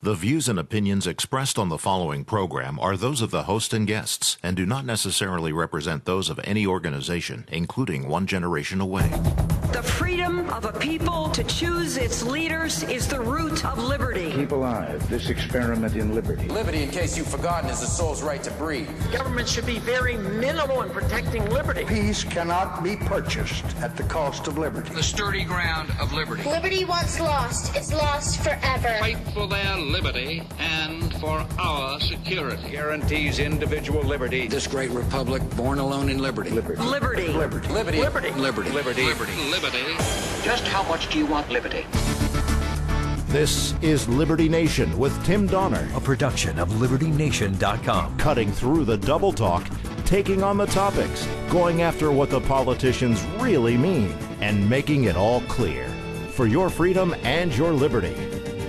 The views and opinions expressed on the following program are those of the host and guests and do not necessarily represent those of any organization, including One Generation Away. The freedom of a people to choose its leaders is the root of liberty. Keep alive this experiment in liberty. Liberty, in case you've forgotten, is the soul's right to breathe. Government should be very minimal in protecting liberty. Peace cannot be purchased at the cost of liberty. The sturdy ground of liberty. Liberty once lost is lost forever. Fight for their liberty and for our security. Guarantees individual liberty. This great republic born alone in liberty. Liberty. Liberty. Liberty. Liberty. Liberty. Liberty. Liberty. Just how much do you want liberty? This is Liberty Nation with Tim Donner, a production of LibertyNation.com. Cutting through the double talk, taking on the topics, going after what the politicians really mean, and making it all clear. For your freedom and your liberty.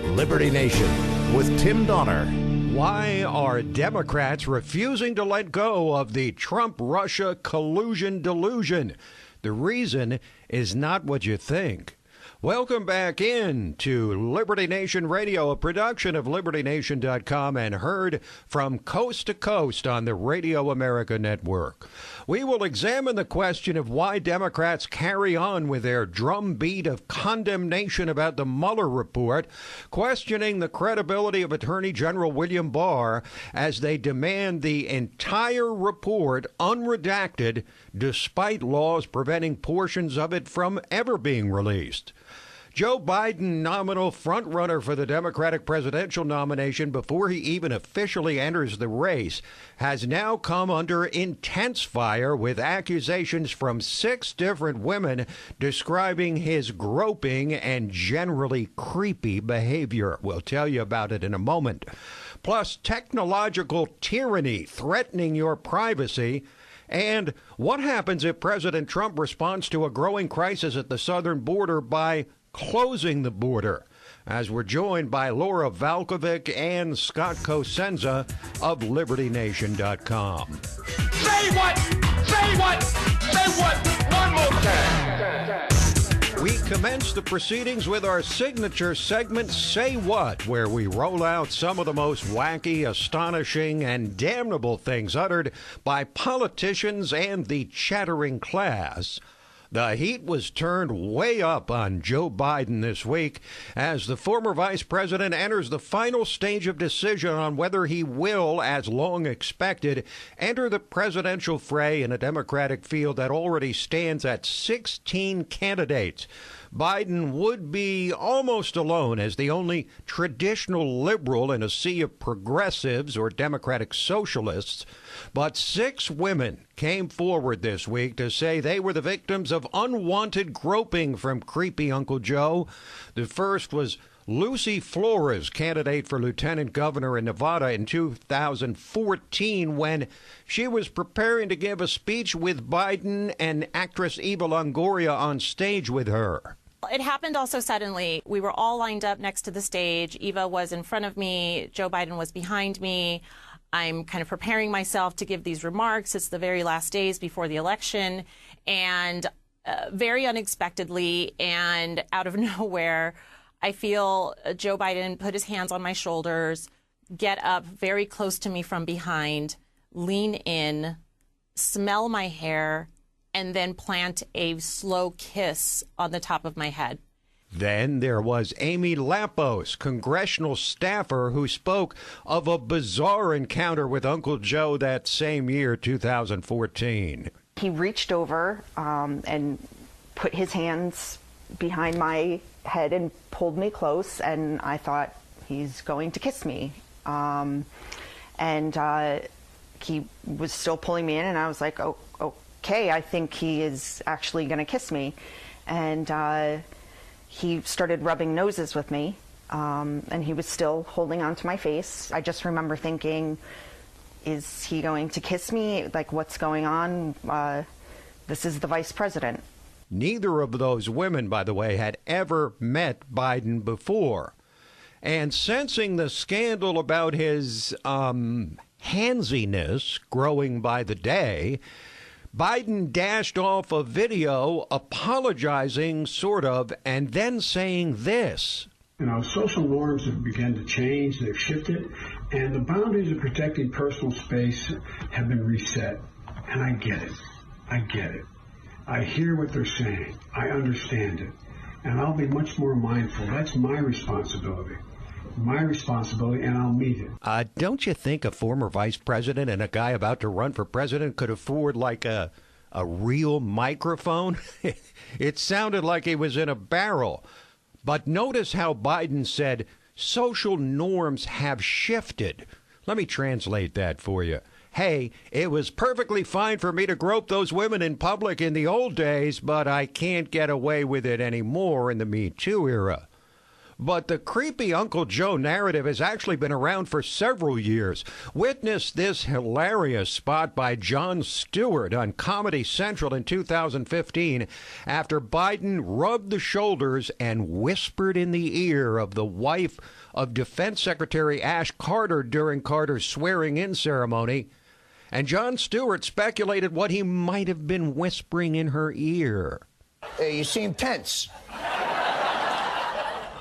Liberty Nation with Tim Donner. Why are Democrats refusing to let go of the Trump-Russia collusion delusion? The reason is not what you think. Welcome back in to Liberty Nation Radio, a production of LibertyNation.com and heard from coast to coast on the Radio America Network. We will examine the question of why Democrats carry on with their drumbeat of condemnation about the Mueller report, questioning the credibility of Attorney General William Barr as they demand the entire report unredacted, despite laws preventing portions of it from ever being released. Joe Biden, nominal frontrunner for the Democratic presidential nomination before he even officially enters the race, has now come under intense fire with accusations from 6 different women describing his groping and generally creepy behavior. We'll tell you about it in a moment. Plus, technological tyranny threatening your privacy. And what happens if President Trump responds to a growing crisis at the southern border by closing the border? As we're joined by Laura Valkovic and Scott Cosenza of LibertyNation.com. Say what? Say what? Say what? One more time. We commence the proceedings with our signature segment, Say What, where we roll out some of the most wacky, astonishing, and damnable things uttered by politicians and the chattering class. The heat was turned way up on Joe Biden this week as the former vice president enters the final stage of decision on whether he will, as long expected, enter the presidential fray in a Democratic field that already stands at 16 candidates. Biden would be almost alone as the only traditional liberal in a sea of progressives or Democratic socialists. But 6 women came forward this week to say they were the victims of unwanted groping from creepy Uncle Joe. The first was Lucy Flores, candidate for lieutenant governor in Nevada in 2014, when she was preparing to give a speech with Biden and actress Eva Longoria on stage with her. It happened also suddenly. We were all lined up next to the stage. Eva was in front of me. Joe Biden was behind me. I'm kind of preparing myself to give these remarks. It's the very last days before the election. And very unexpectedly and out of nowhere, I feel Joe Biden put his hands on my shoulders, get up very close to me from behind, lean in, smell my hair, and then plant a slow kiss on the top of my head. Then there was Amy Lampos, congressional staffer, who spoke of a bizarre encounter with Uncle Joe that same year, 2014. He reached over and put his hands behind my head and pulled me close, and I thought, he's going to kiss me. And he was still pulling me in, and I was like, oh, okay, I think he is actually going to kiss me. And he started rubbing noses with me, and he was still holding onto my face. I just remember thinking, is he going to kiss me? Like, what's going on? This is the vice president. Neither of those women, by the way, had ever met Biden before. And sensing the scandal about his handsiness growing by the day, Biden dashed off a video apologizing, sort of, and then saying this. You know, social norms have begun to change, they've shifted, and the boundaries of protecting personal space have been reset. And I get it. I get it. I hear what they're saying. I understand it. And I'll be much more mindful. That's my responsibility. My responsibility, and I'll meet it. Don't you think a former vice president and a guy about to run for president could afford like a real microphone? It sounded like he was in a barrel. But notice how Biden said social norms have shifted. Let me translate that for you. Hey, it was perfectly fine for me to grope those women in public in the old days, but I can't get away with it anymore in the Me Too era. But the creepy Uncle Joe narrative has actually been around for several years. Witness this hilarious spot by Jon Stewart on Comedy Central in 2015 after Biden rubbed the shoulders and whispered in the ear of the wife of Defense Secretary Ash Carter during Carter's swearing-in ceremony. And Jon Stewart speculated what he might have been whispering in her ear. Hey, you seem tense.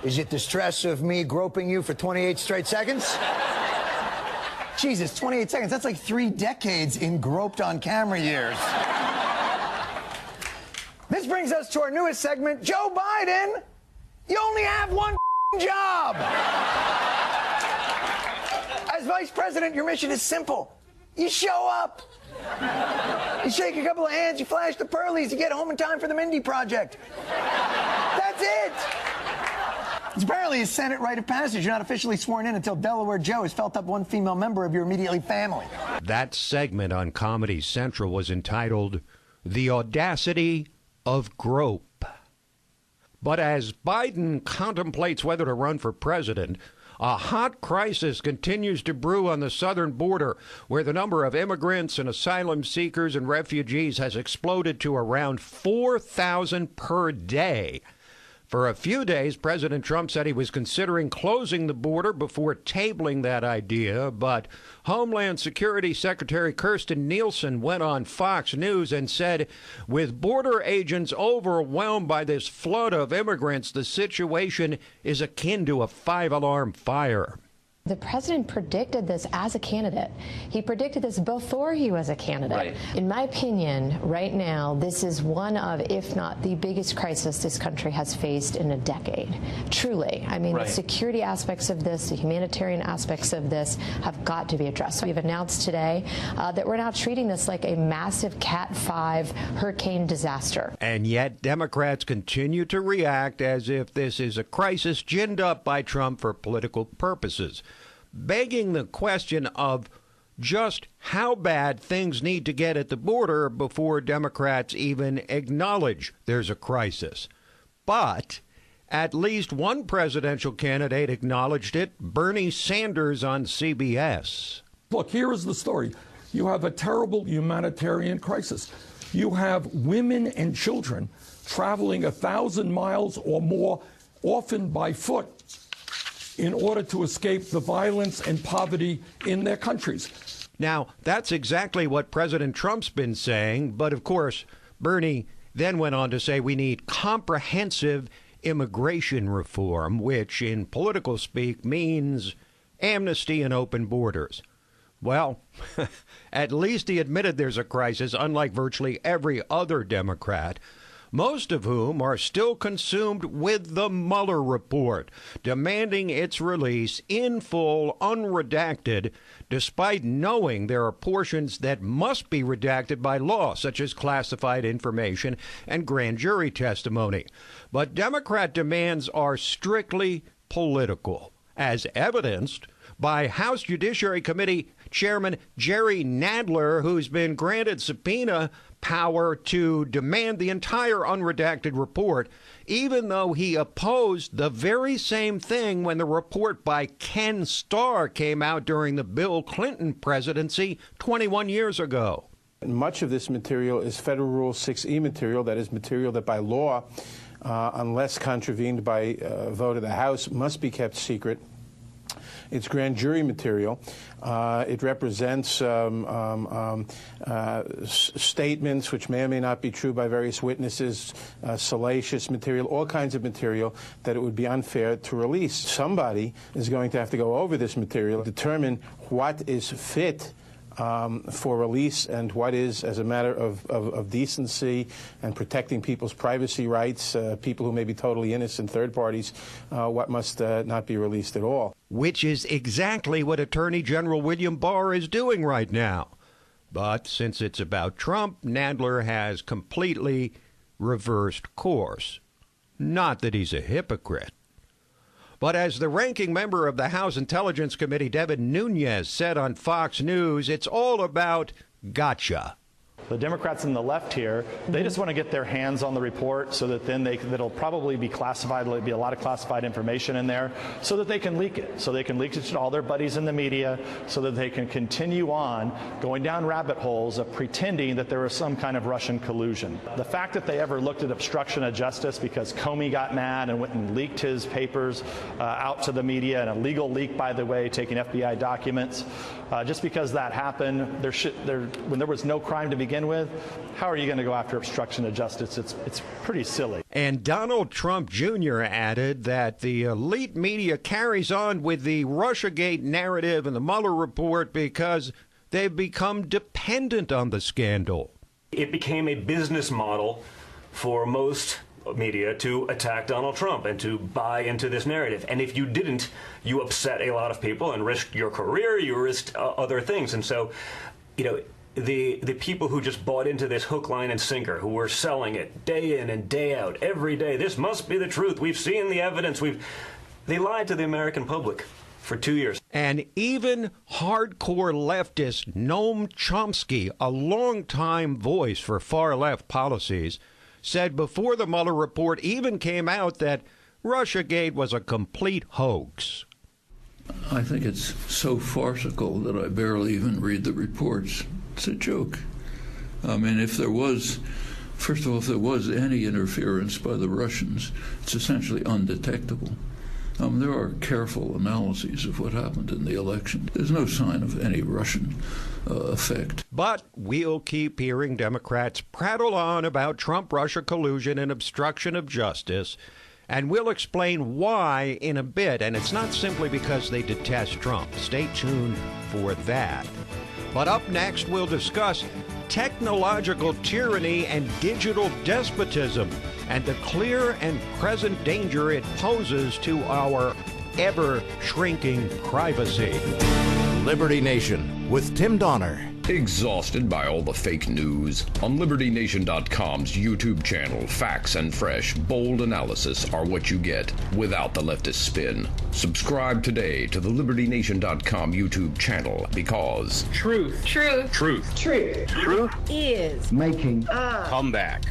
Is it the stress of me groping you for 28 straight seconds? Jesus, 28 seconds. That's like 3 decades in groped on camera years. This brings us to our newest segment. Joe Biden, you only have one job. As vice president, your mission is simple. You show up. You shake a couple of hands, you flash the pearlies, you get home in time for the Mindy Project. That's it. It's apparently a Senate rite of passage. You're not officially sworn in until Delaware Joe has felt up one female member of your immediately family. That segment on Comedy Central was entitled The Audacity of Grope. But as Biden contemplates whether to run for president, a hot crisis continues to brew on the southern border, where the number of immigrants and asylum seekers and refugees has exploded to around 4,000 per day. For a few days, President Trump said he was considering closing the border before tabling that idea, but Homeland Security Secretary Kirstjen Nielsen went on Fox News and said, with border agents overwhelmed by this flood of immigrants, the situation is akin to a 5-alarm fire. The president predicted this as a candidate. He predicted this before he was a candidate. Right. In my opinion, right now, this is one of, if not the biggest crisis this country has faced in a decade. Truly. I mean, the security aspects of this, the humanitarian aspects of this have got to be addressed. We've announced today that we're now treating this like a massive Cat 5 hurricane disaster. And yet Democrats continue to react as if this is a crisis ginned up by Trump for political purposes, begging the question of just how bad things need to get at the border before Democrats even acknowledge there's a crisis. But at least one presidential candidate acknowledged it, Bernie Sanders on CBS. Look, here is the story. You have a terrible humanitarian crisis. You have women and children traveling 1,000 miles or more, often by foot, in order to escape the violence and poverty in their countries. Now, that's exactly what President Trump's been saying, but of course, Bernie then went on to say we need comprehensive immigration reform, which in political speak means amnesty and open borders. Well, at least he admitted there's a crisis, unlike virtually every other Democrat, most of whom are still consumed with the Mueller report, demanding its release in full, unredacted, despite knowing there are portions that must be redacted by law, such as classified information and grand jury testimony. But Democrat demands are strictly political, as evidenced by House Judiciary Committee Chairman Jerry Nadler, who's been granted subpoena power to demand the entire unredacted report, even though he opposed the very same thing when the report by Ken Starr came out during the Bill Clinton presidency 21 years ago. Much of this material is Federal Rule 6E material, that is material that by law, unless contravened by a vote of the House, must be kept secret. It's grand jury material. It represents statements which may or may not be true by various witnesses, salacious material, all kinds of material that it would be unfair to release. Somebody is going to have to go over this material, determine what is fit for release and what is, as a matter of decency and protecting people's privacy rights, people who may be totally innocent, third parties, what must not be released at all. Which is exactly what Attorney General William Barr is doing right now. But since it's about Trump, Nadler has completely reversed course. Not that he's a hypocrite. But as the ranking member of the House Intelligence Committee, Devin Nunes, said on Fox News, it's all about gotcha. The Democrats on the left here, they just want to get their hands on the report so that then it'll probably be classified. There'll be a lot of classified information in there so that they can leak it. So they can leak it to all their buddies in the media so that they can continue on going down rabbit holes of pretending that there was some kind of Russian collusion. The fact that they ever looked at obstruction of justice because Comey got mad and went and leaked his papers out to the media, an illegal leak, by the way, taking FBI documents, just because that happened, when there was no crime to begin with, how are you going to go after obstruction of justice? It's pretty silly. And Donald Trump Jr. added that the elite media carries on with the Russiagate narrative and the Mueller report because they've become dependent on the scandal. It became a business model for most media to attack Donald Trump and to buy into this narrative. And if you didn't, you upset a lot of people and risked your career, you risked other things. And so, the people who just bought into this hook, line, and sinker, who were selling it day in and day out, every day, this must be the truth, we've seen the evidence, they lied to the American public for 2 years. And even hardcore leftist Noam Chomsky, a longtime voice for far-left policies, said before the Mueller report even came out that Russiagate was a complete hoax. I think it's so farcical that I barely even read the reports. It's a joke. I mean, if there was any interference by the Russians, it's essentially undetectable. There are careful analyses of what happened in the election. There's no sign of any Russian effect. But we'll keep hearing Democrats prattle on about Trump-Russia collusion and obstruction of justice, and we'll explain why in a bit. And it's not simply because they detest Trump. Stay tuned for that. But up next, we'll discuss technological tyranny and digital despotism and the clear and present danger it poses to our ever-shrinking privacy. Liberty Nation with Tim Donner. Exhausted by all the fake news? On LibertyNation.com's YouTube channel, facts and fresh, bold analysis are what you get without the leftist spin. Subscribe today to the LibertyNation.com YouTube channel because Truth is making a comeback.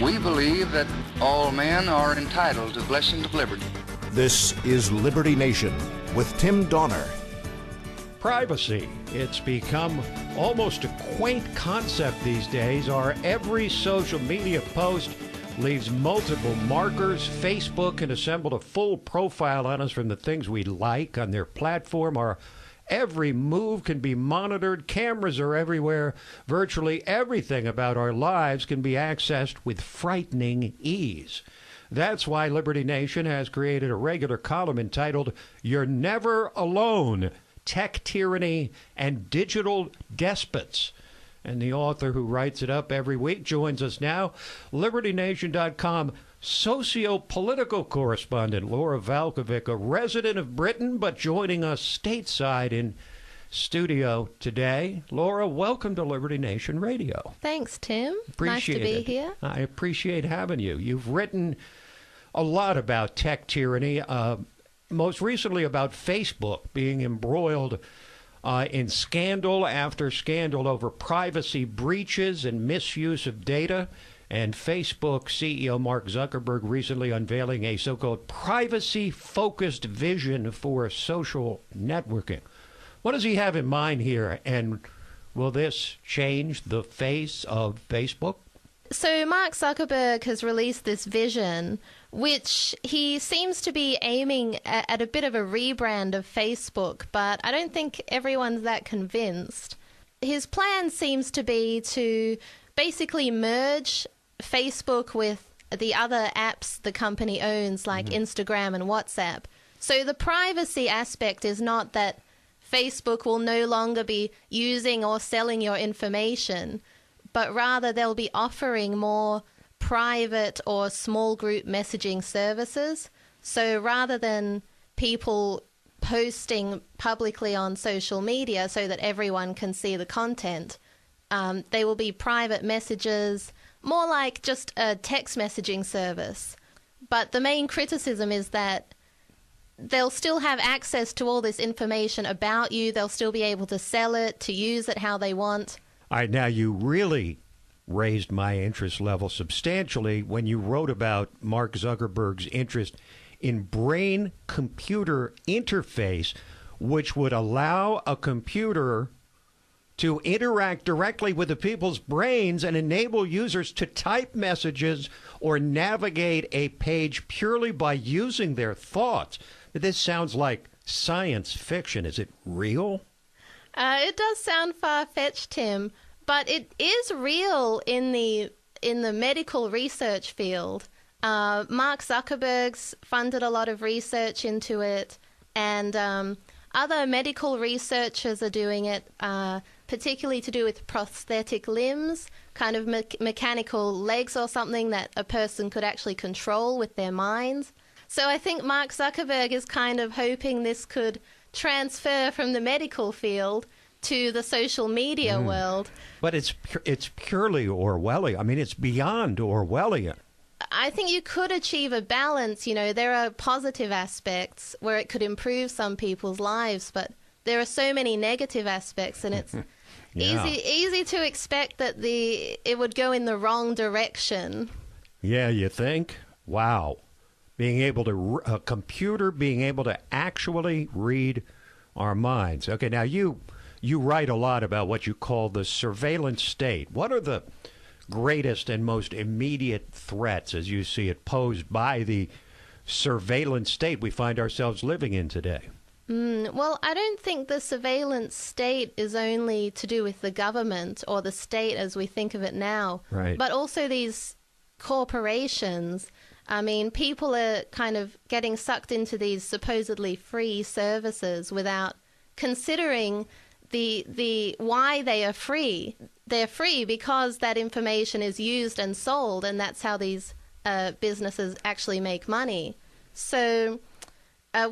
We believe that all men are entitled to blessings of liberty. This is Liberty Nation with Tim Donner. Privacy. It's become almost a quaint concept these days. Our every social media post leaves multiple markers. Facebook can assemble a full profile on us from the things we like on their platform. Our every move can be monitored. Cameras are everywhere. Virtually everything about our lives can be accessed with frightening ease. That's why Liberty Nation has created a regular column entitled You're Never Alone, Tech Tyranny and Digital Despots. And the author who writes it up every week joins us now, LibertyNation.com socio-political correspondent Laura Valkovic, a resident of Britain, but joining us stateside in studio today. Laura, welcome to Liberty Nation Radio. Thanks, Tim. Appreciate nice to be here. I appreciate having you. You've written a lot about tech tyranny, most recently about Facebook being embroiled in scandal after scandal over privacy breaches and misuse of data. And Facebook CEO Mark Zuckerberg recently unveiling a so-called privacy-focused vision for social networking. What does he have in mind here, and will this change the face of Facebook? So Mark Zuckerberg has released this vision, which he seems to be aiming at a bit of a rebrand of Facebook, but I don't think everyone's that convinced. His plan seems to be to basically merge Facebook with the other apps the company owns, like Instagram and WhatsApp. So the privacy aspect is not that Facebook will no longer be using or selling your information, but rather they'll be offering more private or small group messaging services. So rather than people posting publicly on social media so that everyone can see the content, they will be private messages, more like just a text messaging service. But the main criticism is that they'll still have access to all this information about you. They'll still be able to sell it, to use it how they want. All right, now you really raised my interest level substantially when you wrote about Mark Zuckerberg's interest in brain-computer interface, which would allow a computer to interact directly with the people's brains and enable users to type messages or navigate a page purely by using their thoughts. This sounds like science fiction. Is it real? It does sound far-fetched, Tim, but it is real in the medical research field. Mark Zuckerberg's funded a lot of research into it, and other medical researchers are doing it, particularly to do with prosthetic limbs, kind of mechanical legs or something that a person could actually control with their minds. So I think Mark Zuckerberg is kind of hoping this could transfer from the medical field to the social media world. But it's purely Orwellian. I mean, it's beyond Orwellian. I think you could achieve a balance. You know, there are positive aspects where it could improve some people's lives, but there are so many negative aspects, and it's easy to expect that it would go in the wrong direction. Yeah, you think? Wow. Being able to, a computer being able to actually read our minds. Okay, now you write a lot about what you call the surveillance state. What are the greatest and most immediate threats, as you see it, posed by the surveillance state we find ourselves living in today? Well, I don't think the surveillance state is only to do with the government or the state as we think of it now, right, but also these corporations. I mean, people are kind of getting sucked into these supposedly free services without considering the why they are free. They're free because that information is used and sold, and that's how these businesses actually make money. So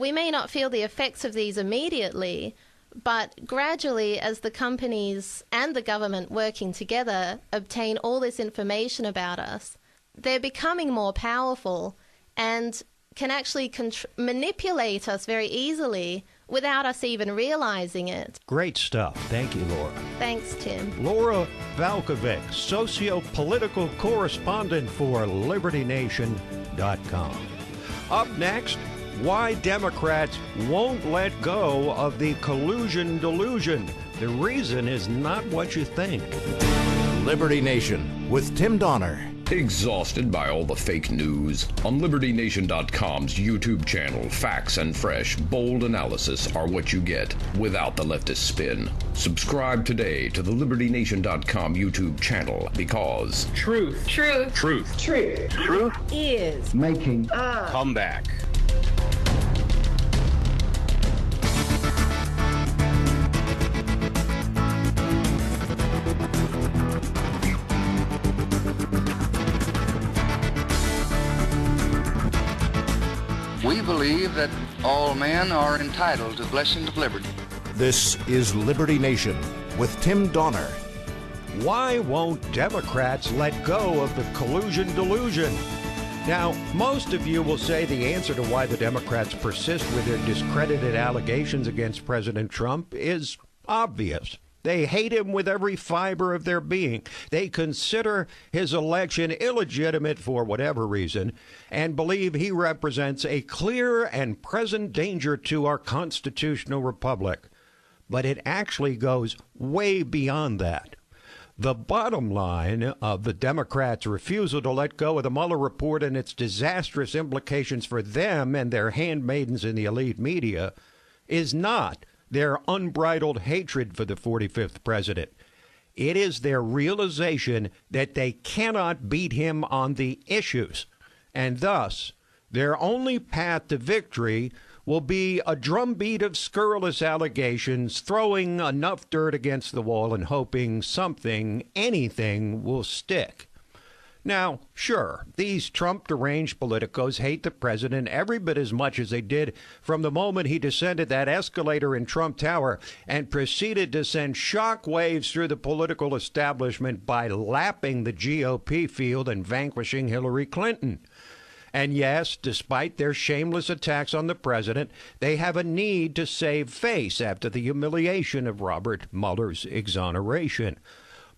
we may not feel the effects of these immediately, but gradually, as the companies and the government working together obtain all this information about us, they're becoming more powerful and can actually manipulate us very easily without us even realizing it. Great stuff. Thank you, Laura. Thanks, Tim. Laura Valkovic, socio-political correspondent for LibertyNation.com. Up next, why Democrats won't let go of the collusion delusion. The reason is not what you think. Liberty Nation with Tim Donner. Exhausted by all the fake news? On LibertyNation.com's YouTube channel, facts and fresh, bold analysis are what you get without the leftist spin. Subscribe today to the LibertyNation.com YouTube channel because truth is making a comeback. We believe that all men are entitled to blessings of liberty. This is Liberty Nation with Tim Donner. Why won't Democrats let go of the collusion delusion? Now, most of you will say the answer to why the Democrats persist with their discredited allegations against President Trump is obvious. They hate him with every fiber of their being. They consider his election illegitimate for whatever reason and believe he represents a clear and present danger to our constitutional republic. But it actually goes way beyond that. The bottom line of the Democrats' refusal to let go of the Mueller report and its disastrous implications for them and their handmaidens in the elite media is not their unbridled hatred for the 45th president. It is their realization that they cannot beat him on the issues, and thus their only path to victory will be a drumbeat of scurrilous allegations, throwing enough dirt against the wall and hoping something, anything, will stick. Now, sure, these Trump-deranged politicos hate the president every bit as much as they did from the moment he descended that escalator in Trump Tower and proceeded to send shock waves through the political establishment by lapping the GOP field and vanquishing Hillary Clinton. And yes, despite their shameless attacks on the president, they have a need to save face after the humiliation of Robert Mueller's exoneration.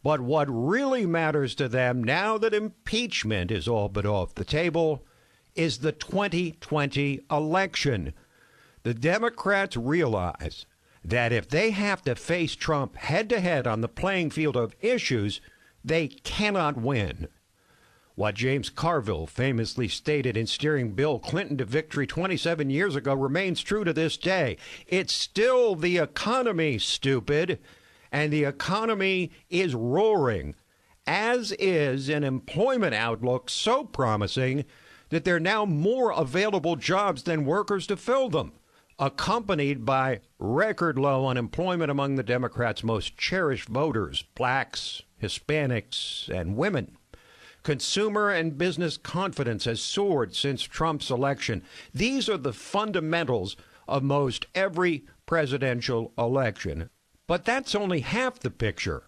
But what really matters to them now that impeachment is all but off the table is the 2020 election. The Democrats realize that if they have to face Trump head-to-head on the playing field of issues, they cannot win. What James Carville famously stated in steering Bill Clinton to victory 27 years ago remains true to this day. It's still the economy, stupid. And the economy is roaring, as is an employment outlook so promising that there are now more available jobs than workers to fill them, accompanied by record low unemployment among the Democrats' most cherished voters, blacks, Hispanics, and women. Consumer and business confidence has soared since Trump's election. These are the fundamentals of most every presidential election. But that's only half the picture.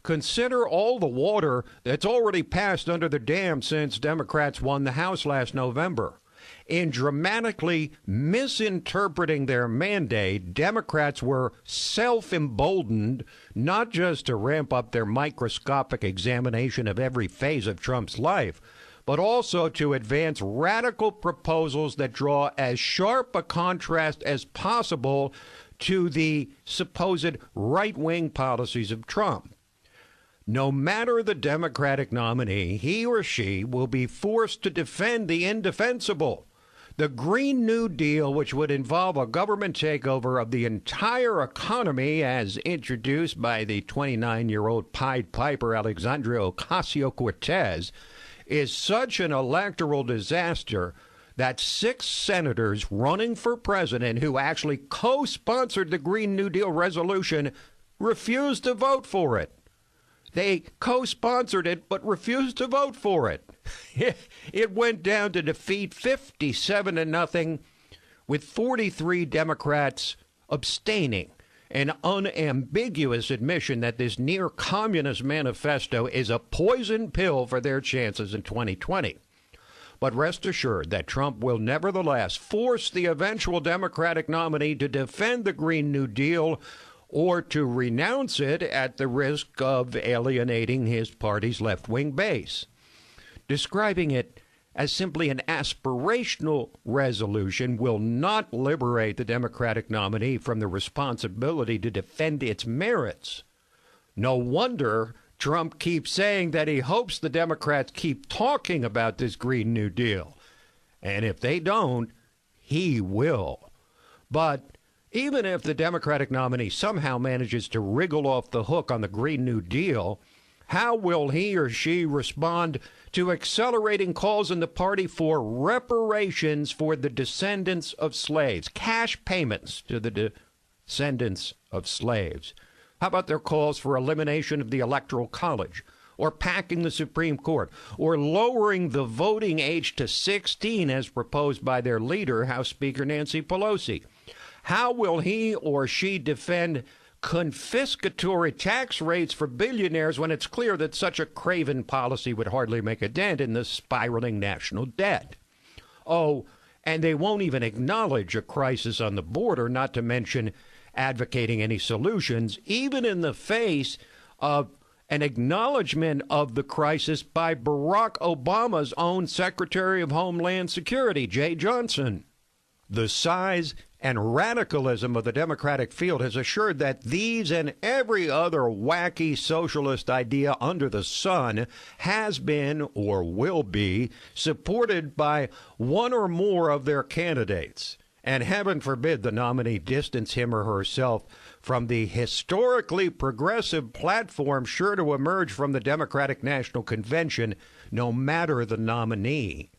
Consider all the water that's already passed under the dam since Democrats won the House last November. In dramatically misinterpreting their mandate, Democrats were self-emboldened not just to ramp up their microscopic examination of every phase of Trump's life, but also to advance radical proposals that draw as sharp a contrast as possible to the supposed right-wing policies of Trump. No matter the Democratic nominee, he or she will be forced to defend the indefensible. The Green New Deal, which would involve a government takeover of the entire economy as introduced by the 29-year-old Pied Piper Alexandria Ocasio-Cortez, is such an electoral disaster that 6 senators running for president who actually co-sponsored the Green New Deal resolution refused to vote for it. They co-sponsored it but refused to vote for it. It went down to defeat 57-0, with 43 Democrats abstaining, an unambiguous admission that this near-communist manifesto is a poison pill for their chances in 2020. But rest assured that Trump will nevertheless force the eventual Democratic nominee to defend the Green New Deal or to renounce it at the risk of alienating his party's left-wing base. Describing it as simply an aspirational resolution will not liberate the Democratic nominee from the responsibility to defend its merits. No wonder Trump keeps saying that he hopes the Democrats keep talking about this Green New Deal. And if they don't, he will. But even if the Democratic nominee somehow manages to wriggle off the hook on the Green New Deal, how will he or she respond to accelerating calls in the party for reparations for the descendants of slaves, cash payments to the descendants of slaves? How about their calls for elimination of the Electoral College, or packing the Supreme Court, or lowering the voting age to 16 as proposed by their leader, House Speaker Nancy Pelosi? How will he or she defend confiscatory tax rates for billionaires when it's clear that such a craven policy would hardly make a dent in the spiraling national debt? Oh, and they won't even acknowledge a crisis on the border, not to mention advocating any solutions, even in the face of an acknowledgement of the crisis by Barack Obama's own Secretary of Homeland Security, Jay Johnson. The size and radicalism of the Democratic field has assured that these and every other wacky socialist idea under the sun has been or will be supported by one or more of their candidates. And heaven forbid the nominee distance him or herself from the historically progressive platform sure to emerge from the Democratic National Convention, no matter the nominee.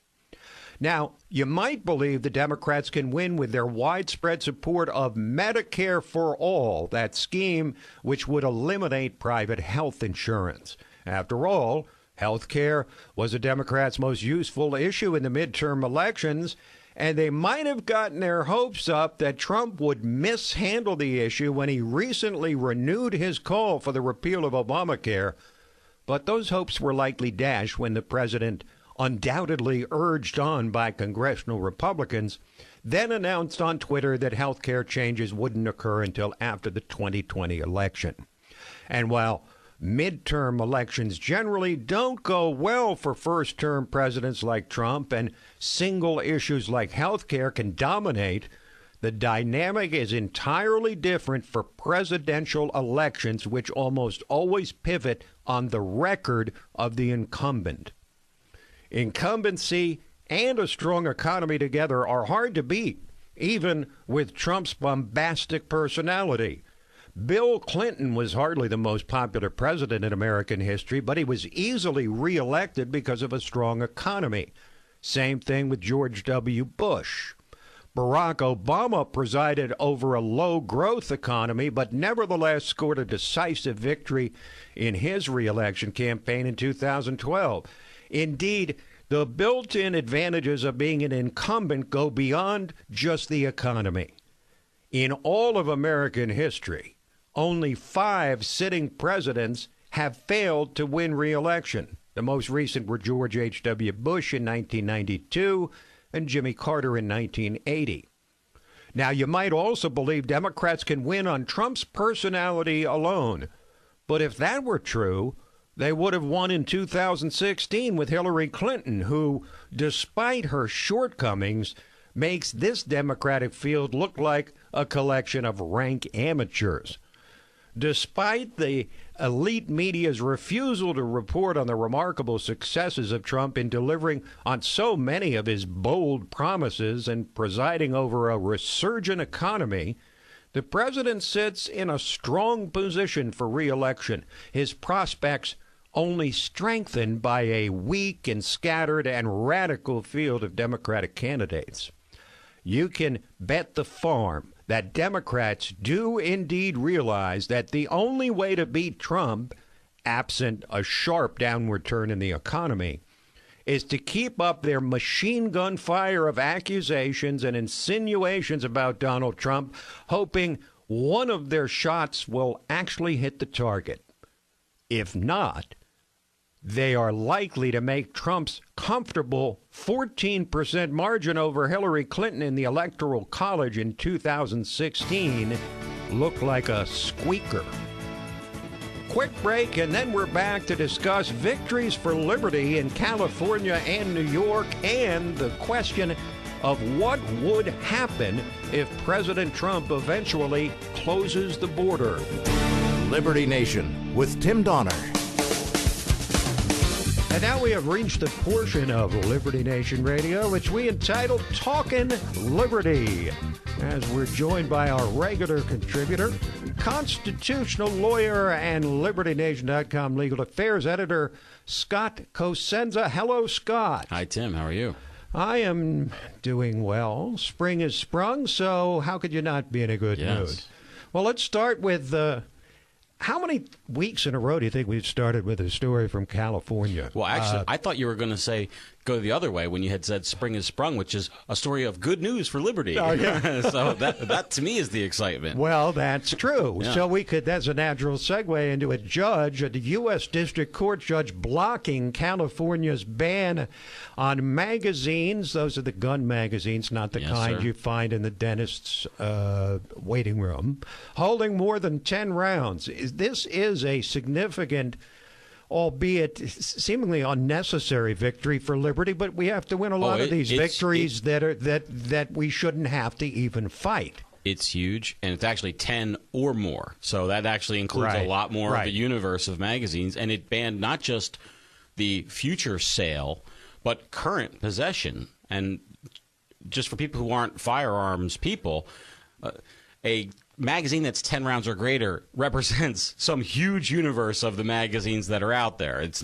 Now, you might believe the Democrats can win with their widespread support of Medicare for All, that scheme which would eliminate private health insurance. After all, health care was the Democrats' most useful issue in the midterm elections, and they might have gotten their hopes up that Trump would mishandle the issue when he recently renewed his call for the repeal of Obamacare. But those hopes were likely dashed when the president, undoubtedly urged on by congressional Republicans, then announced on Twitter that health care changes wouldn't occur until after the 2020 election. And while midterm elections generally don't go well for first-term presidents like Trump, and single issues like health care can dominate, the dynamic is entirely different for presidential elections, which almost always pivot on the record of the incumbent. Incumbency and a strong economy together are hard to beat, even with Trump's bombastic personality. Bill Clinton was hardly the most popular president in American history, but he was easily reelected because of a strong economy. Same thing with George W. Bush. Barack Obama presided over a low-growth economy, but nevertheless scored a decisive victory in his reelection campaign in 2012. Indeed, the built-in advantages of being an incumbent go beyond just the economy. In all of American history, only 5 sitting presidents have failed to win re-election. The most recent were George H.W. Bush in 1992 and Jimmy Carter in 1980. Now, you might also believe Democrats can win on Trump's personality alone. But if that were true, they would have won in 2016 with Hillary Clinton, who, despite her shortcomings, makes this Democratic field look like a collection of rank amateurs. Despite the elite media's refusal to report on the remarkable successes of Trump in delivering on so many of his bold promises and presiding over a resurgent economy, the president sits in a strong position for re-election. His prospects only strengthened by a weak and scattered and radical field of Democratic candidates. You can bet the farm that Democrats do indeed realize that the only way to beat Trump, absent a sharp downward turn in the economy, is to keep up their machine gun fire of accusations and insinuations about Donald Trump, hoping one of their shots will actually hit the target. If not, they are likely to make Trump's comfortable 14% margin over Hillary Clinton in the Electoral College in 2016 look like a squeaker. Quick break, and then we're back to discuss victories for liberty in California and New York, and the question of what would happen if President Trump eventually closes the border. Liberty Nation with Tim Donner. And now we have reached the portion of Liberty Nation Radio which we entitled Talkin' Liberty, as we're joined by our regular contributor, constitutional lawyer, and LibertyNation.com legal affairs editor, Scott Cosenza. Hello, Scott. Hi, Tim. How are you? I am doing well. Spring has sprung, so how could you not be in a good mood? Well, let's start with how many weeks in a row do you think we've started with a story from California? Well, actually, I thought you were going to say go the other way when you had said spring has sprung, which is a story of good news for liberty. Oh, yeah. So that to me is the excitement. Well, that's true. Yeah. So that's a natural segue into a U.S. District Court judge blocking California's ban on magazines. Those are the gun magazines, not the kind you find in the dentist's waiting room, holding more than 10 rounds. This is a significant, albeit seemingly unnecessary, victory for liberty, but we have to win a lot of these victories that we shouldn't have to even fight. It's huge, and it's actually 10 or more. So that actually includes a lot more of the universe of magazines, and it banned not just the future sale, but current possession. And just for people who aren't firearms people, a magazine that's 10 rounds or greater represents some huge universe of the magazines that are out there. This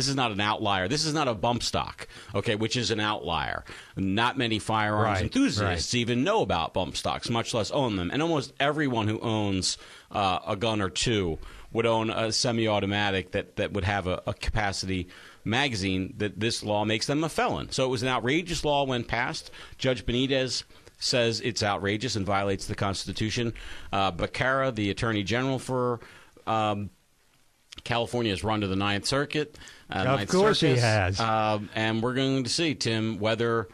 is not an outlier. This is not a bump stock, okay, which is an outlier. Not many firearms enthusiasts even know about bump stocks, much less own them. And almost everyone who owns a gun or two would own a semi-automatic that would have a capacity magazine. That this law makes them a felon. So it was an outrageous law when passed. Judge Benitez says it's outrageous and violates the Constitution. Becerra, the Attorney General for California, has run to the Ninth Circuit. Of course he has. And we're going to see, Tim, whether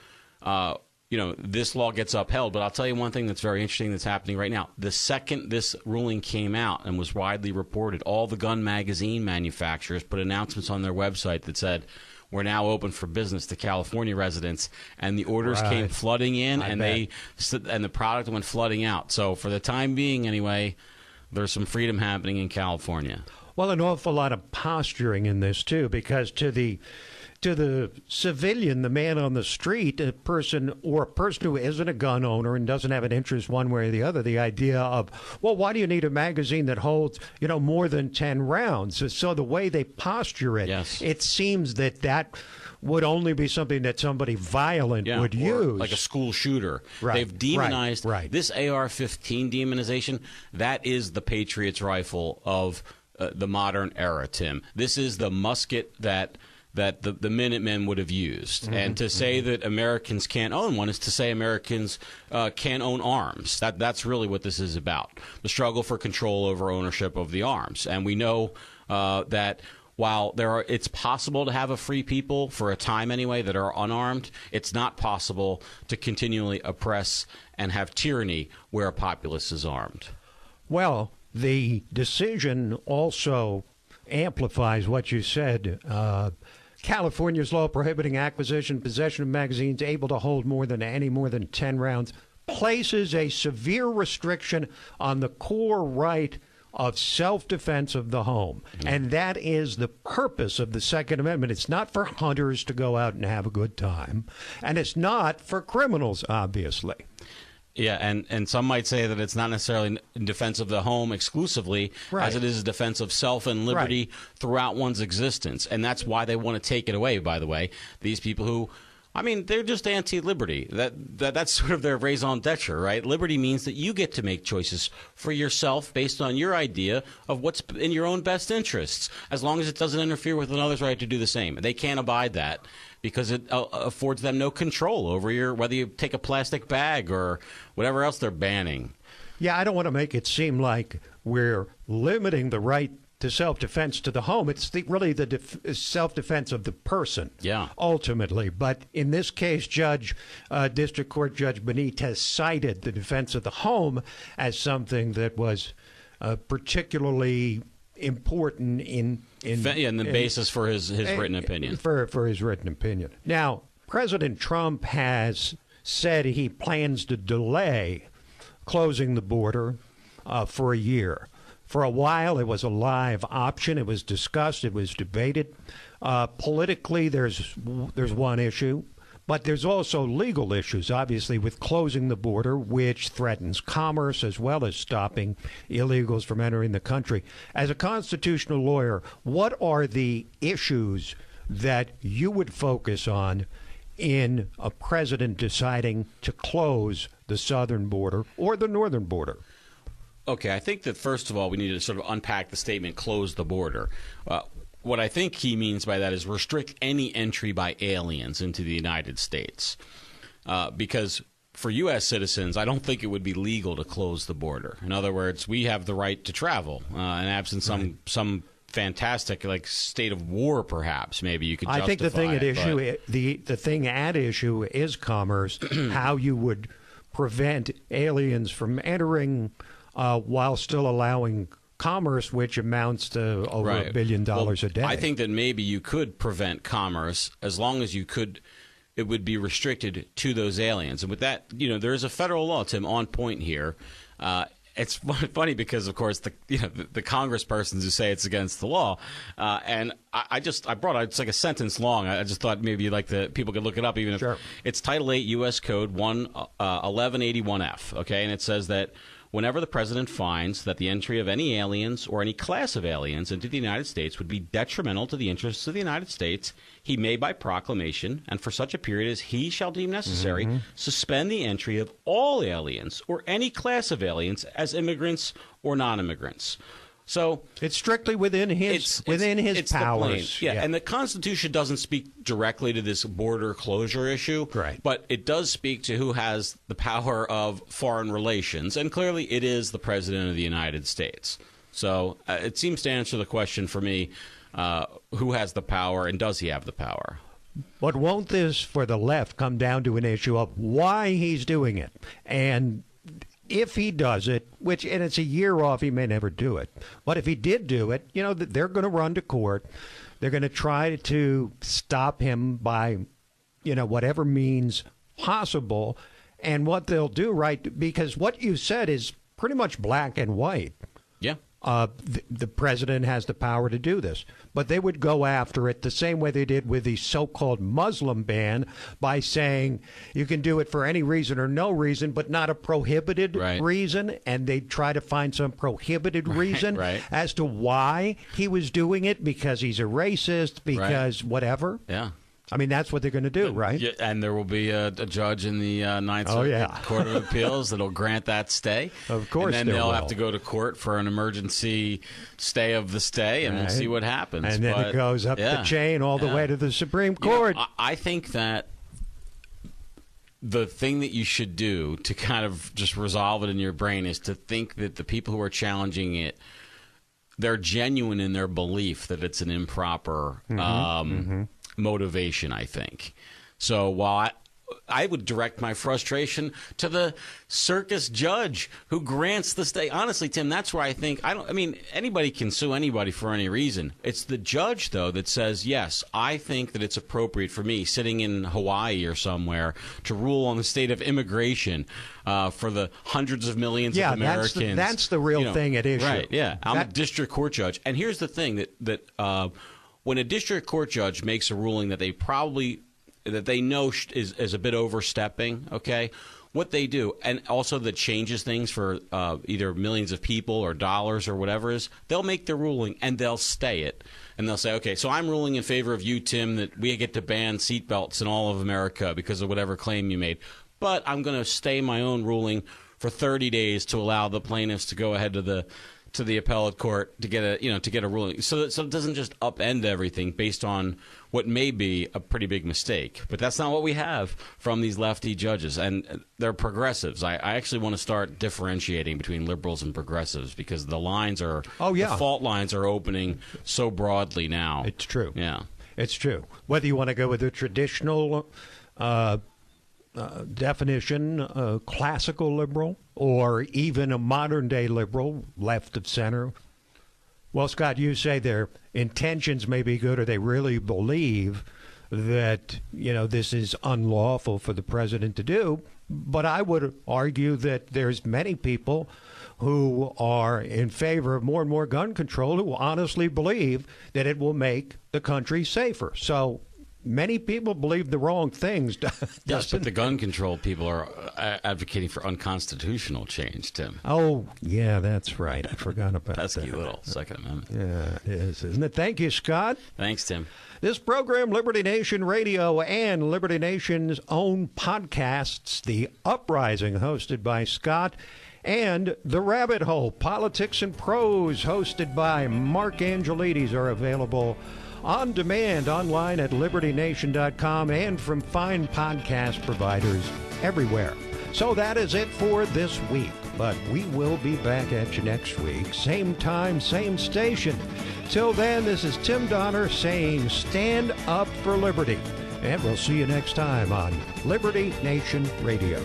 this law gets upheld. But I'll tell you one thing that's very interesting that's happening right now. The second this ruling came out and was widely reported, all the gun magazine manufacturers put announcements on their website that said, we're now open for business to California residents, and the orders came flooding in, and the product went flooding out. So for the time being, anyway, there's some freedom happening in California. Well, an awful lot of posturing in this too, because to the civilian, the man on the street, a person who isn't a gun owner and doesn't have an interest one way or the other, the idea of, well, why do you need a magazine that holds, more than 10 rounds? So the way they posture it, it seems that would only be something that somebody violent would use. Like a school shooter. They've demonized this AR-15 demonization. That is the Patriot's rifle of the modern era, Tim. This is the musket that the Minutemen would have used. And to say that Americans can't own one is to say Americans can't own arms. That's really what this is about, the struggle for control over ownership of the arms. And we know that while it's possible to have a free people, for a time anyway, that are unarmed, it's not possible to continually oppress and have tyranny where a populace is armed. Well, the decision also amplifies what you said. California's law prohibiting acquisition, possession of magazines able to hold more than 10 rounds places a severe restriction on the core right of self-defense of the home. And that is the purpose of the Second Amendment. It's not for hunters to go out and have a good time, and it's not for criminals, obviously. Yeah, and some might say that it's not necessarily in defense of the home exclusively, as it is a defense of self and liberty throughout one's existence. And that's why they want to take it away, by the way. These people who, they're just anti-liberty. That's sort of their raison d'etre, right? Liberty means that you get to make choices for yourself based on your idea of what's in your own best interests, as long as it doesn't interfere with another's right to do the same. They can't abide that, because it affords them no control over whether you take a plastic bag or whatever else they're banning. Yeah, I don't want to make it seem like we're limiting the right to self-defense to the home. It's really the self-defense of the person, ultimately. But in this case, District Court Judge Benitez cited the defense of the home as something that was particularly important in the basis for his written opinion. For his written opinion. Now, President Trump has said he plans to delay closing the border for a year. For a while, it was a live option. It was discussed. It was debated. Politically, there's one issue. But there's also legal issues, obviously, with closing the border, which threatens commerce as well as stopping illegals from entering the country. As a constitutional lawyer, what are the issues that you would focus on in a president deciding to close the southern border or the northern border? Okay, I think that first of all, we need to sort of unpack the statement, close the border. what I think he means by that is restrict any entry by aliens into the United States. Because for U.S. citizens, I don't think it would be legal to close the border. In other words, we have the right to travel, and absent some fantastic state of war, perhaps maybe you could justify I think the thing it, at issue, the thing at issue is commerce. How you would prevent aliens from entering while still allowing commerce, which amounts to over $1 billion a day. I think that maybe you could prevent commerce as long as you could. It would be restricted to those aliens. And with that, there is a federal law, Tim, on point here. It's funny because, of course, the congresspersons who say it's against the law, and I brought it's like a sentence long. I just thought maybe people could look it up, even if it's Title 8 U.S. Code 1181F. Okay, and it says that whenever the president finds that the entry of any aliens or any class of aliens into the United States would be detrimental to the interests of the United States, he may, by proclamation, and for such a period as he shall deem necessary, suspend the entry of all aliens or any class of aliens as immigrants or non-immigrants. So it's strictly within his powers. Yeah, and the Constitution doesn't speak directly to this border closure issue, but it does speak to who has the power of foreign relations, and clearly it is the President of the United States. So it seems to answer the question for me, who has the power and does he have the power? But won't this, for the left, come down to an issue of why he's doing it? And if he does it, and it's a year off, he may never do it. But if he did do it, they're going to run to court. They're going to try to stop him by, whatever means possible. And what they'll do, because what you said is pretty much black and white. Yeah. The president has the power to do this. But they would go after it the same way they did with the so-called Muslim ban by saying you can do it for any reason or no reason, but not a prohibited reason. And they'd try to find some prohibited reason as to why he was doing it, because he's a racist, because whatever. Yeah. I mean, that's what they're going to do, right? Yeah, and there will be a judge in the Ninth Circuit Court of Appeals that will grant that stay. Of course, and then they'll have to go to court for an emergency stay of the stay, and we'll see what happens. And then it goes up the chain all the way to the Supreme Court. I think that the thing that you should do to kind of just resolve it in your brain is to think that the people who are challenging it, they're genuine in their belief that it's an improper motivation, I think. So while I would direct my frustration to the circus judge who grants the stay. Honestly, Tim, that's where I think anybody can sue anybody for any reason. It's the judge, though, that says, yes, I think that it's appropriate for me sitting in Hawaii or somewhere to rule on the state of immigration for the hundreds of millions of Americans. That's the real thing at issue. Right, yeah. I'm a district court judge. And here's the thing, that when a district court judge makes a ruling that they know is a bit overstepping, okay, what they do, and also that changes things for either millions of people or dollars or whatever it is, they'll make their ruling and they'll stay it. And they'll say, okay, so I'm ruling in favor of you, Tim, that we get to ban seatbelts in all of America because of whatever claim you made. But I'm going to stay my own ruling for 30 days to allow the plaintiffs to go ahead to the appellate court to get a ruling, so it doesn't just upend everything based on what may be a pretty big mistake. But that's not what we have from these lefty judges, and they're progressives. I actually want to start differentiating between liberals and progressives because the lines are the fault lines are opening so broadly now. It's true. Yeah, it's true. Whether you want to go with the traditional definition, classical liberal, or even a modern-day liberal, left of center. Well, Scott, you say their intentions may be good, or they really believe that, this is unlawful for the president to do. But I would argue that there's many people who are in favor of more and more gun control who honestly believe that it will make the country safer. So many people believe the wrong things. Yes, but the gun control people are advocating for unconstitutional change, Tim. Oh, yeah, that's right. I forgot about that. Pesky little Second Amendment. Yeah, it is, isn't it? Thank you, Scott. Thanks, Tim. This program, Liberty Nation Radio and Liberty Nation's own podcasts, The Uprising, hosted by Scott And The Rabbit Hole, Politics and Prose, hosted by Mark Angelides, are available on demand online at libertynation.com and from fine podcast providers everywhere. So that is it for this week, but we will be back at you next week. Same time, same station. Till then, this is Tim Donner saying stand up for liberty. And we'll see you next time on Liberty Nation Radio.